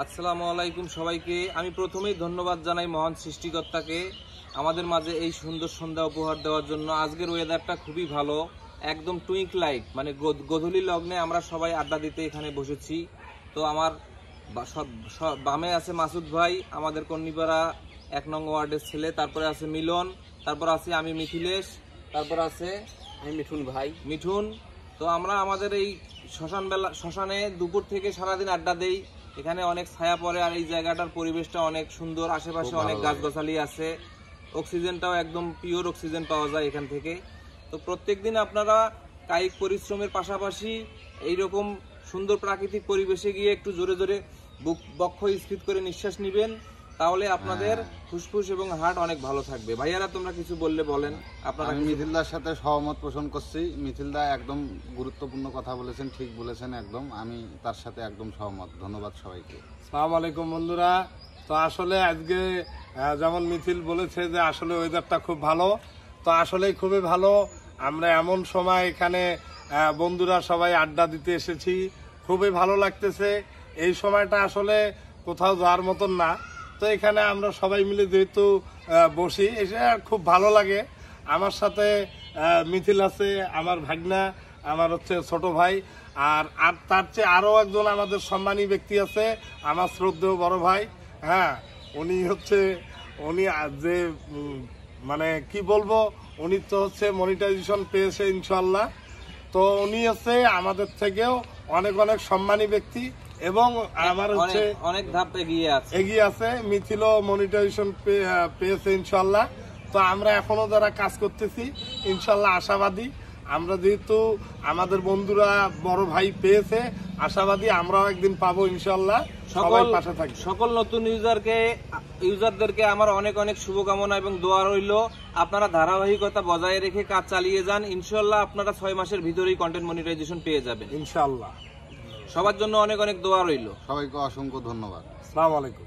আসসালামু আলাইকুম সবাইকে। আমি প্রথমেই ধন্যবাদ জানাই মহান সৃষ্টিকর্তাকে আমাদের মাঝে এই সুন্দর সন্ধ্যা উপহার দেওয়ার জন্য। আজকের ওয়েদারটা খুবই ভালো, একদম টুইঙ্ক লাইট, মানে গোধূলি লগ্নে আমরা সবাই আড্ডা দিতে এখানে বসেছি। তো আমার বামে আছে মাসুদ ভাই, আমাদের কন্নিপাড়া 1 নং ওয়ার্ডের ছেলে, তারপরে আছে মিলন, তারপর আছে আমি মিথিলেশ, তারপর আছে আমি মিঠুন ভাই মিঠুন। তো আমরা আমাদের এই শ্মশানে দুপুর থেকে সারাদিন আড্ডা দেই। এখানে অনেক ছায়া পড়ে আর এই জায়গাটার পরিবেশটা অনেক সুন্দর, আশেপাশে অনেক গাছগাছালি আছে, অক্সিজেনটাও একদম পিওর অক্সিজেন পাওয়া যায় এখান থেকে। তো প্রত্যেকদিন আপনারা কায়িক পরিশ্রমের পাশাপাশি এইরকম সুন্দর প্রাকৃতিক পরিবেশে গিয়ে একটু জোরে জোরে বক্ষ স্থির করে নিঃশ্বাস নিবেন, তাহলে আপনাদের ফুসফুস এবং হার্ট অনেক ভালো থাকবে। ভাইয়ারা তোমরা কিছু বললে বলেন। আপনারা মিথিলদার সাথে সহমত পোষণ করছি। মিথিলদা একদম গুরুত্বপূর্ণ কথা বলেছেন, ঠিক বলেছেন একদম, আমি তার সাথে একদম সহমত। ধন্যবাদ সবাইকে। আসসালামু আলাইকুম বন্ধুরা। তো আসলে আজকে যেমন মিথিল বলেছে যে আসলে ওয়েদারটা খুব ভালো, তো আসলেই খুবই ভালো। আমরা এমন সময় এখানে বন্ধুরা সবাই আড্ডা দিতে এসেছি, খুবই ভালো লাগতেছে। এই সময়টা আসলে কোথাও যাওয়ার মতন না, তো এখানে আমরা সবাই মিলে যেহেতু বসি, এটা খুব ভালো লাগে। আমার সাথে মিথিল আছে, আমার ভাগনা, আমার হচ্ছে ছোট ভাই, আর তার চেয়ে আরও একজন আমাদের সম্মানী ব্যক্তি আছে, আমার শ্রদ্ধেয় বড় ভাই। হ্যাঁ, উনি যে মানে কি বলবো, উনি তো হচ্ছে মনিটাইজেশন পেয়েছে ইনশাল্লাহ। তো উনি হচ্ছে আমাদের থেকেও অনেক অনেক সম্মানী ব্যক্তি এবং আমার হচ্ছে অনেক ধাপ এগিয়ে আছে। মিথিলও মনিটাইজেশন পেয়েছে ইনশাল্লাহ। তো আমরা এখনো যারা কাজ করতেছি ইনশাল্লাহ আশাবাদী, আমরা যেহেতু আমাদের বন্ধুরা বড় ভাই পেয়েছে, আশাবাদী আমরাও একদিন পাবো ইনশাল্লাহ। সবাই পাশে থাকি। সকল নতুন ইউজারদেরকে আমার অনেক অনেক শুভকামনা এবং দোয়া রইল। আপনারা ধারাবাহিকতা বজায় রেখে কাজ চালিয়ে যান, ইনশাল্লাহ আপনারা 6 মাসের ভিতরেই কন্টেন্ট মনিটাইজেশন পেয়ে যাবেন ইনশাল্লাহ। সবার জন্য অনেক অনেক দোয়া রইল। সবাইকে অসংখ্য ধন্যবাদ। আসসালামু আলাইকুম।